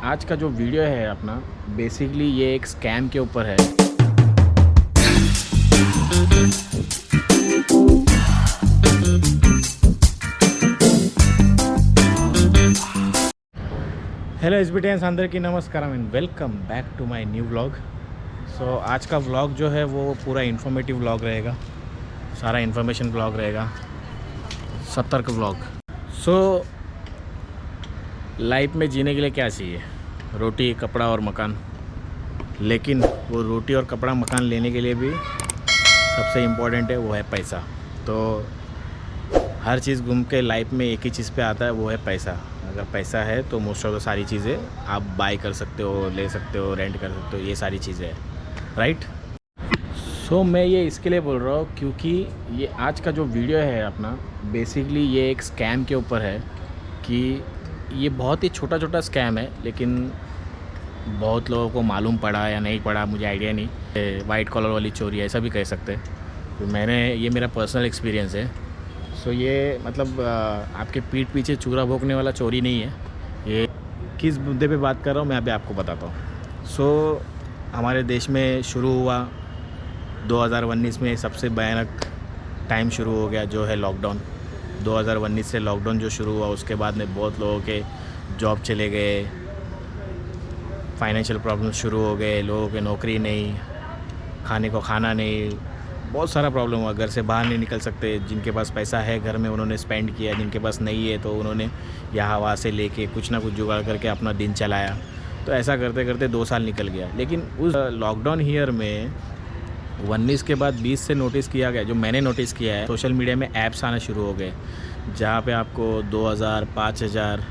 आज का जो वीडियो है अपना बेसिकली ये एक स्कैम के ऊपर है। हेलो एसबीटेंस అందరికీ నమస్కారం and welcome back to my new vlog. So आज का व्लॉग जो है वो पूरा इन्फॉर्मेटिव व्लॉग रहेगा, सारा इन्फॉर्मेशन व्लॉग रहेगा, सतर्क व्लॉग। सो लाइफ में जीने के लिए क्या चाहिए? रोटी, कपड़ा और मकान। लेकिन वो रोटी और कपड़ा मकान लेने के लिए भी सबसे इम्पोर्टेंट है वो है पैसा। तो हर चीज़ घूम के लाइफ में एक ही चीज़ पे आता है, वो है पैसा। अगर पैसा है तो मोस्ट ऑफ द सारी चीज़ें आप बाय कर सकते हो, ले सकते हो, रेंट कर सकते हो, ये सारी चीज़ें हैं, राइट। सो मैं ये इसके लिए बोल रहा हूँ क्योंकि ये आज का जो वीडियो है अपना बेसिकली ये एक स्कैम के ऊपर है कि ये बहुत ही छोटा छोटा स्कैम है, लेकिन बहुत लोगों को मालूम पड़ा या नहीं पड़ा मुझे आइडिया नहीं। वाइट कॉलर वाली चोरी ऐसा भी कह सकते हैं। तो ये मेरा पर्सनल एक्सपीरियंस है। सो ये मतलब आपके पीठ पीछे चूरा भोंकने वाला चोरी नहीं है। ये किस मुद्दे पे बात कर रहा हूँ मैं अभी आपको बताता हूँ। सो हमारे देश में शुरू हुआ 2019 में सबसे भयानक टाइम शुरू हो गया जो है लॉकडाउन। 2019 से लॉकडाउन जो शुरू हुआ उसके बाद में बहुत लोगों के जॉब चले गए, फाइनेंशियल प्रॉब्लम्स शुरू हो गए, लोगों के नौकरी नहीं, खाने को खाना नहीं, बहुत सारा प्रॉब्लम हुआ। घर से बाहर नहीं निकल सकते। जिनके पास पैसा है घर में उन्होंने स्पेंड किया, जिनके पास नहीं है तो उन्होंने यहाँ वहाँ से लेके कुछ ना कुछ जुगाड़ करके अपना दिन चलाया। तो ऐसा करते करते 2 साल निकल गया। लेकिन उस लॉकडाउन ईयर में 19 के बाद 20 से नोटिस किया गया, जो मैंने नोटिस किया है, सोशल मीडिया में ऐप्स आना शुरू हो गए जहाँ पे आपको 2000, 5000,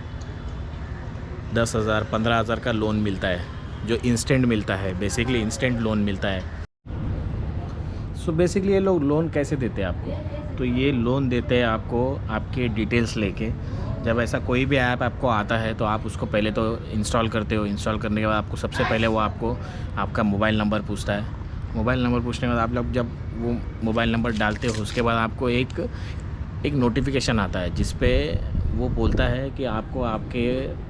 10,000, 15,000 का लोन मिलता है, जो इंस्टेंट मिलता है। बेसिकली इंस्टेंट लोन मिलता है। सो बेसिकली ये लोग लोन कैसे देते हैं आपको? तो ये लोन देते हैं आपको आपके डिटेल्स लेके। जब ऐसा कोई भी ऐप आपको आता है तो आप उसको पहले तो इंस्टॉल करते हो। इंस्टॉल करने के बाद आपको सबसे पहले वो आपको आपका मोबाइल नंबर पूछता है। मोबाइल नंबर पूछने के बाद आप लोग जब वो मोबाइल नंबर डालते हो उसके बाद आपको एक नोटिफिकेशन आता है जिस पे वो बोलता है कि आपको आपके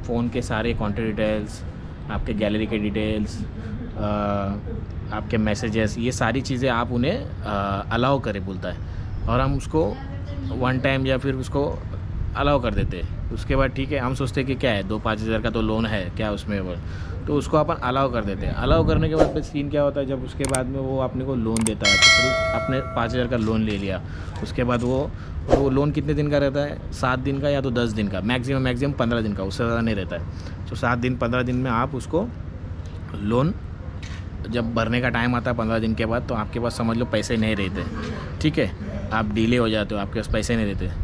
फ़ोन के सारे कॉन्टैक्ट डिटेल्स, आपके गैलरी के डिटेल्स, आपके मैसेजेस, ये सारी चीज़ें आप उन्हें अलाउ करें बोलता है। और हम उसको वन टाइम या फिर उसको अलाउ कर देते हैं। उसके बाद ठीक है, हम सोचते हैं कि क्या है, 2-5 हज़ार का तो लोन है क्या उसमें, वो तो उसको अपन अलाउ कर देते हैं। अलाउ करने के बाद फिर सीन क्या होता है, जब उसके बाद में वो अपने को लोन देता है तो फिर आपने 5,000 का लोन ले लिया। उसके बाद वो लोन कितने दिन का रहता है? 7 दिन का या तो 10 दिन का, मैक्सिमम 15 दिन का, उससे ज़्यादा नहीं रहता है। तो 7 दिन 15 दिन में आप उसको लोन जब भरने का टाइम आता है 15 दिन के बाद, तो आपके पास समझ लो पैसे नहीं रहते, ठीक है, आप डिले हो जाते हो, आपके पास पैसे नहीं रहते।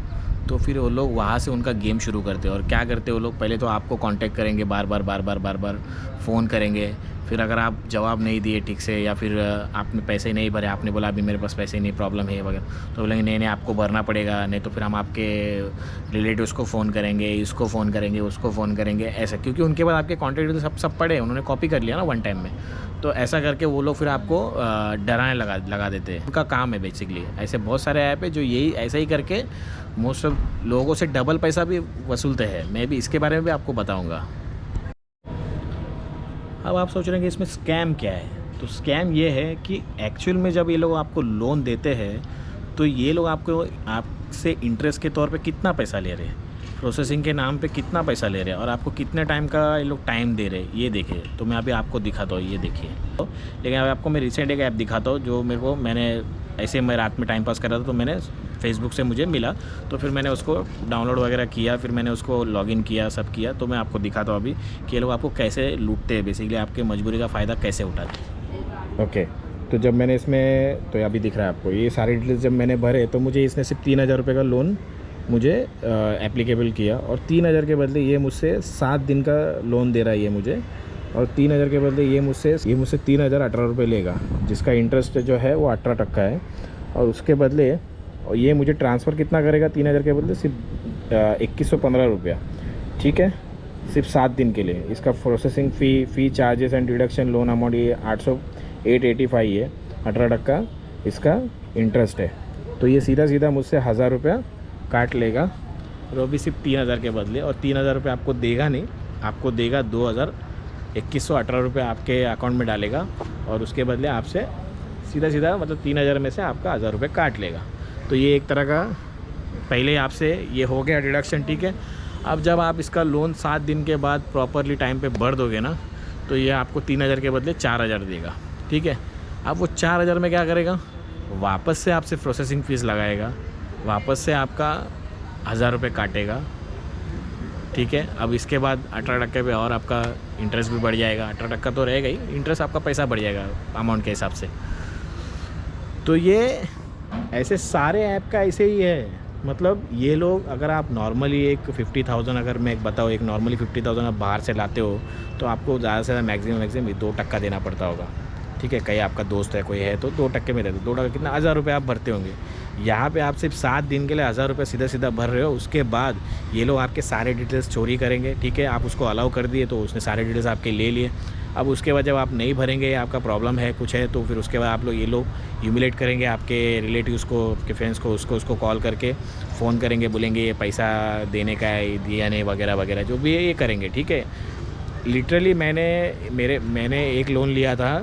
तो फिर वो लोग वहाँ से उनका गेम शुरू करते हैं। और क्या करते हैं वो लोग? पहले तो आपको कांटेक्ट करेंगे, बार बार फ़ोन करेंगे। फिर अगर आप जवाब नहीं दिए ठीक से या फिर आपने पैसे नहीं भरे, आपने बोला अभी मेरे पास पैसे नहीं, प्रॉब्लम है वगैरह, तो बोलेंगे नहीं आपको भरना पड़ेगा, नहीं तो फिर हम आपके रिलेटिव्स को फ़ोन करेंगे, इसको फ़ोन करेंगे, उसको फ़ोन करेंगे, ऐसा। क्योंकि उनके बाद आपके कॉन्टैक्ट सब पड़े, उन्होंने कॉपी कर लिया ना वन टाइम में। तो ऐसा करके वो लोग फिर आपको डराने लगा देते हैं। उनका काम है बेसिकली। ऐसे बहुत सारे ऐप है जो यही ऐसा ही करके मोस्ट ऑफ लोगों से डबल पैसा भी वसूलते हैं। मैं भी इसके बारे में भी आपको बताऊंगा। अब आप सोच रहे हैं कि इसमें स्कैम क्या है? तो स्कैम ये है कि एक्चुअल में जब ये लोग आपको लोन देते हैं तो ये लोग आपसे इंटरेस्ट के तौर पे कितना पैसा ले रहे हैं, प्रोसेसिंग के नाम पे कितना पैसा ले रहे हैं और आपको कितने टाइम का ये लोग टाइम दे रहे हैं, ये देखिए। तो मैं अभी आपको दिखाता हूँ, ये देखिए। लेकिन अभी आपको मैं रिसेंट एक ऐप दिखाता हूँ जो मैं रात में टाइम पास कर रहा था, तो मैंने फेसबुक से मुझे मिला, तो फिर मैंने उसको डाउनलोड वगैरह किया, फिर मैंने उसको लॉगिन किया, सब किया। तो मैं आपको दिखाता हूँ अभी कि ये लोग आपको कैसे लूटते हैं, बेसिकली आपके मजबूरी का फ़ायदा कैसे उठाते हैं। ओके, तो जब मैंने इसमें, तो अभी दिख रहा है आपको ये सारी डिटेल्स जब मैंने भरे, तो मुझे इसने सिर्फ 3,000 रुपये का लोन मुझे एप्लीकेबल किया। और 3,000 के बदले ये मुझसे 7 दिन का लोन दे रहा है ये मुझे। और 3,000 के बदले ये मुझसे 3,018 रुपये लेगा, जिसका इंटरेस्ट जो है वो 18% है। और उसके बदले और ये मुझे ट्रांसफ़र कितना करेगा? 3,000 के बदले सिर्फ 2,115 रुपया, ठीक है, सिर्फ 7 दिन के लिए। इसका processing fee charges and deduction loan amount ये 885 है, 18% इसका इंटरेस्ट है। तो ये सीधा मुझसे 1,000 रुपया काट लेगा, और वो भी सिर्फ 3,000 के बदले। और 3,000 रुपये आपको देगा नहीं, आपको देगा 2,000 2118 रुपये आपके अकाउंट में डालेगा और उसके बदले आपसे सीधा सीधा मतलब 3000 में से आपका 1000 रुपये काट लेगा। तो ये एक तरह का पहले आपसे ये हो गया डिडक्शन, ठीक है। अब जब आप इसका लोन 7 दिन के बाद प्रॉपरली टाइम पे भर दोगे ना, तो ये आपको 3000 के बदले 4000 देगा, ठीक है। अब वो 4000 में क्या करेगा, वापस से आपसे प्रोसेसिंग फ़ीस लगाएगा, वापस से आपका 1000 रुपये काटेगा, ठीक है। अब इसके बाद 18% पे और आपका इंटरेस्ट भी बढ़ जाएगा। 18% तो रहेगा ही, इंटरेस्ट आपका पैसा बढ़ जाएगा अमाउंट के हिसाब से। तो ये ऐसे सारे ऐप का ऐसे ही है। मतलब ये लोग, अगर आप नॉर्मली एक 50,000, अगर मैं एक बताऊँ, एक नॉर्मली 50,000 आप बाहर से लाते हो तो आपको ज़्यादा से ज़्यादा मैक्सिमम 2% देना पड़ता होगा, ठीक है। कहीं आपका दोस्त है, कोई है, तो 2% में रहते, 2% कितना, 1000 रुपये आप भरते होंगे। यहाँ पे आप सिर्फ 7 दिन के लिए 1000 रुपये सीधा सीधा भर रहे हो। उसके बाद ये लोग आपके सारे डिटेल्स चोरी करेंगे, ठीक है। आप उसको अलाउ कर दिए तो उसने सारे डिटेल्स आपके ले लिए। अब उसके बाद जब आप नहीं भरेंगे, आपका प्रॉब्लम है, कुछ है, तो फिर उसके बाद आप लोग, ये लोग ह्यूमिलेट करेंगे आपके रिलेटिव्स को, आपके फ्रेंड्स को, उसको कॉल करके फ़ोन करेंगे, बोलेंगे ये पैसा देने का है, दिया नहीं, वगैरह वगैरह, जो भी है ये करेंगे, ठीक है। लिटरली मैंने एक लोन लिया था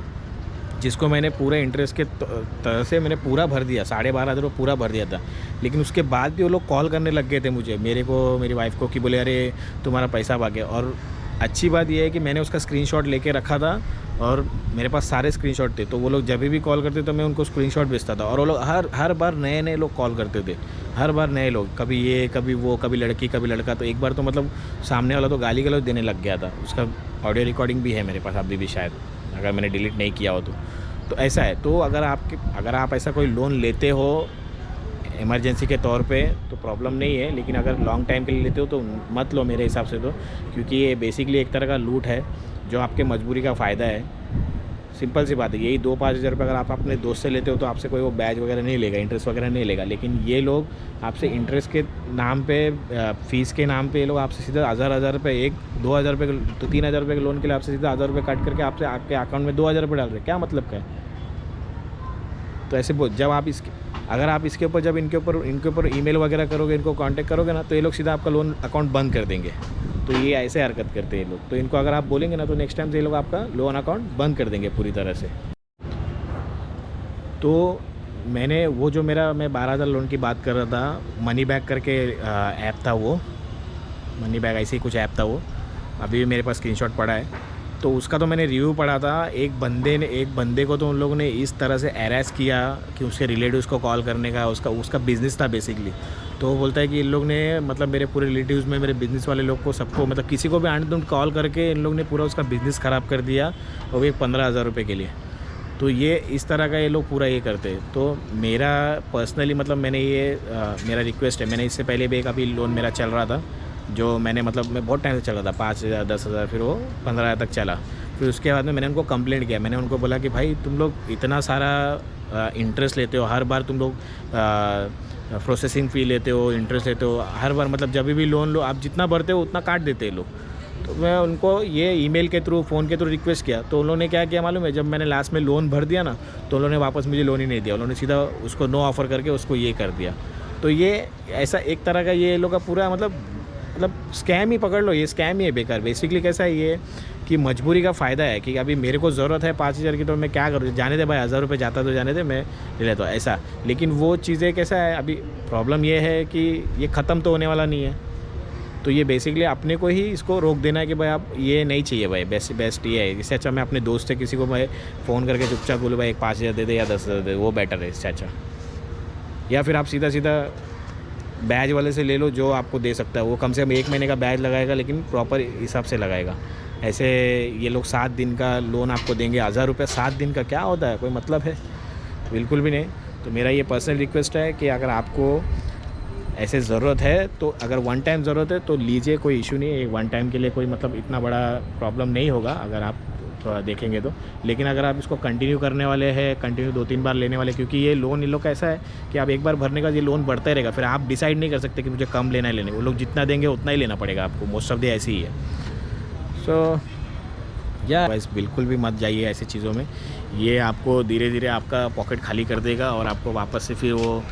जिसको मैंने पूरे इंटरेस्ट के तरह से मैंने पूरा भर दिया, 12,500 रुपये पूरा भर दिया था। लेकिन उसके बाद भी वो लोग कॉल करने लग गए थे मुझे, मेरे को, मेरी वाइफ को, कि बोले अरे तुम्हारा पैसा भाग गया। और अच्छी बात यह है कि मैंने उसका स्क्रीनशॉट लेके रखा था और मेरे पास सारे स्क्रीनशॉट थे। तो वो लोग जब भी कॉल करते तो मैं उनको स्क्रीनशॉट भेजता था। और वो लोग हर बार नए लोग कॉल करते थे, हर बार नए लोग, कभी ये, कभी वो, कभी लड़की, कभी लड़का। तो एक बार तो मतलब सामने वाला तो गाली गलौज देने लग गया था। उसका ऑडियो रिकॉर्डिंग भी है मेरे पास अभी भी, शायद अगर मैंने डिलीट नहीं किया हो तो ऐसा है। तो अगर आप ऐसा कोई लोन लेते हो इमरजेंसी के तौर पे तो प्रॉब्लम नहीं है, लेकिन अगर लॉन्ग टाइम के लिए लेते हो तो मत लो मेरे हिसाब से, तो क्योंकि ये बेसिकली एक तरह का लूट है जो आपके मजबूरी का फ़ायदा है। सिंपल सी बात है, यही 2-5 हज़ार रुपये अगर आप अपने दोस्त से लेते हो तो आपसे कोई वो ब्याज वगैरह नहीं लेगा, इंटरेस्ट वगैरह नहीं लेगा। लेकिन ये लोग आपसे इंटरेस्ट के नाम पे, फ़ीस के नाम पे, ये लोग आपसे सीधा 1000 रुपये, 1-2 हज़ार रुपये, तो 3000 रुपये के लोन के लिए आपसे सीधा 1000 रुपये काट करके आपसे आपके अकाउंट में 2000 रुपये डाल रहे हैं। क्या मतलब का है? तो ऐसे जब आप अगर आप इसके ऊपर, जब इनके ऊपर ईमेल वगैरह करोगे, इनको कांटेक्ट करोगे ना, तो ये लोग सीधा आपका लोन अकाउंट बंद कर देंगे। तो ये ऐसे हरकत करते हैं ये लोग। तो इनको अगर आप बोलेंगे ना, तो नेक्स्ट टाइम से ये लोग आपका लोन अकाउंट बंद कर देंगे पूरी तरह से। तो मैंने वो जो मैं 12,000 लोन की बात कर रहा था, मनी बैग करके ऐप था वो, मनी बैग ऐसे ही कुछ ऐप था वो, अभी भी मेरे पास स्क्रीनशॉट पड़ा है। तो उसका तो मैंने रिव्यू पढ़ा था। एक बंदे को तो उन लोगों ने इस तरह से हैरेस किया कि उसके रिलेटिव्स को कॉल करने का, उसका बिज़नेस था बेसिकली। तो वो बोलता है कि इन लोग ने, मतलब मेरे पूरे रिलेटिव्स में मेरे बिज़नेस वाले लोग को, सबको, मतलब किसी को भी आंट कॉल करके इन लोग ने पूरा उसका बिज़नेस ख़राब कर दिया, वो भी 15,000 रुपये के लिए। तो ये इस तरह का ये लोग पूरा ये करते हैं। तो मेरा पर्सनली, मतलब मैंने ये मेरा रिक्वेस्ट है, मैंने इससे पहले भी एक अभी लोन मेरा चल रहा था, जो मैं बहुत टाइम से चल रहा था, 5,000 10,000, फिर वो 15,000 तक चला। फिर उसके बाद में मैंने उनको कंप्लेंट किया। मैंने उनको बोला कि भाई तुम लोग इतना सारा इंटरेस्ट लेते हो, हर बार तुम लोग प्रोसेसिंग फ़ी लेते हो, इंटरेस्ट लेते हो हर बार, मतलब जब भी लोन लो आप जितना भरते हो उतना काट देते हैं लोग। तो मैं उनको ये ईमेल के थ्रू, फ़ोन के थ्रू रिक्वेस्ट किया। तो उन्होंने क्या किया मालूम है, जब मैंने लास्ट में लोन भर दिया ना, तो उन्होंने वापस मुझे लोन ही नहीं दिया। उन्होंने सीधा उसको नो ऑफ़र करके उसको ये कर दिया। तो ये ऐसा एक तरह का ये लोग का पूरा मतलब स्कैम ही पकड़ लो, ये स्कैम ही है बेकार। बेसिकली कैसा है ये कि मजबूरी का फ़ायदा है कि अभी मेरे को ज़रूरत है 5,000 की, तो मैं क्या करूँ, जाने दे भाई, 1000 रुपये जाता तो जाने दे, मैं ले लेता हूँ ऐसा। लेकिन वो चीज़ें कैसा है, अभी प्रॉब्लम ये है कि ये ख़त्म तो होने वाला नहीं है। तो ये बेसिकली अपने को ही इसको रोक देना है कि भाई आप ये नहीं चाहिए भाई, बेस्ट ये है। इससे अच्छा मैं अपने दोस्त से किसी को मैं फ़ोन करके चुपचाप बोलूँ भाई 5,000 दे दे या 10,000 दे दे, वो बेटर है इससे अच्छा। या फिर आप सीधा बैज वाले से ले लो जो आपको दे सकता है, वो कम से कम 1 महीने का बैज लगाएगा, लेकिन प्रॉपर हिसाब से लगाएगा। ऐसे ये लोग 7 दिन का लोन आपको देंगे 1000 रुपये, 7 दिन का क्या होता है, कोई मतलब है? बिल्कुल भी नहीं। तो मेरा ये पर्सनल रिक्वेस्ट है कि अगर आपको ऐसे ज़रूरत है, तो अगर वन टाइम ज़रूरत है तो लीजिए, कोई इशू नहीं है। वन टाइम के लिए कोई मतलब इतना बड़ा प्रॉब्लम नहीं होगा अगर आप थोड़ा देखेंगे तो। लेकिन अगर आप इसको कंटिन्यू करने वाले हैं, कंटिन्यू 2-3 बार लेने वाले, क्योंकि ये लोन इन लोग का ऐसा है कि आप एक बार भरने का ये लोन बढ़ता ही रहेगा। फिर आप डिसाइड नहीं कर सकते कि मुझे कम लेना है लेने, वो लोग जितना देंगे उतना ही लेना पड़ेगा आपको। मोस्ट ऑफ द ऐसी ही है। सो या वाइस बिल्कुल भी मत जाइए ऐसी चीज़ों में। ये आपको धीरे धीरे आपका पॉकेट खाली कर देगा और आपको वापस से फिर वो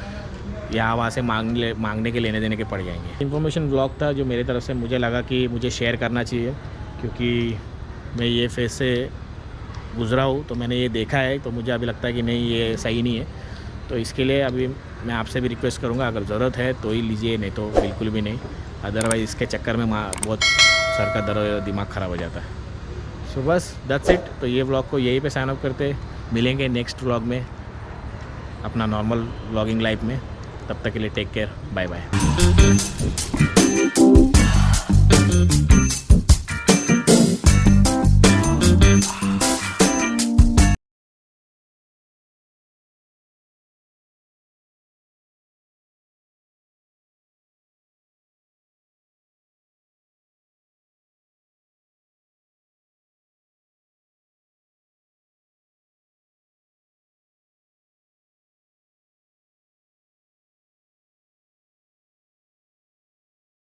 यहाँ वहाँ से मांगने के लेने देने के पड़ जाएंगे। इन्फॉर्मेशन ब्लॉग था जो मेरी तरफ से मुझे लगा कि मुझे शेयर करना चाहिए, क्योंकि मैं ये फेज़ से गुज़रा हूँ, तो मैंने ये देखा है, तो मुझे अभी लगता है कि नहीं ये सही नहीं है। तो इसके लिए अभी मैं आपसे भी रिक्वेस्ट करूँगा, अगर ज़रूरत है तो ही लीजिए, नहीं तो बिल्कुल भी नहीं। अदरवाइज़ इसके चक्कर में बहुत सर का दर्द, दिमाग ख़राब हो जाता है। सो बस दैट्स इट। तो ये व्लॉग को यहीं पे साइन अप करते, मिलेंगे नेक्स्ट व्लॉग में अपना नॉर्मल व्लॉगिंग लाइफ में। तब तक के लिए टेक केयर, बाय बाय।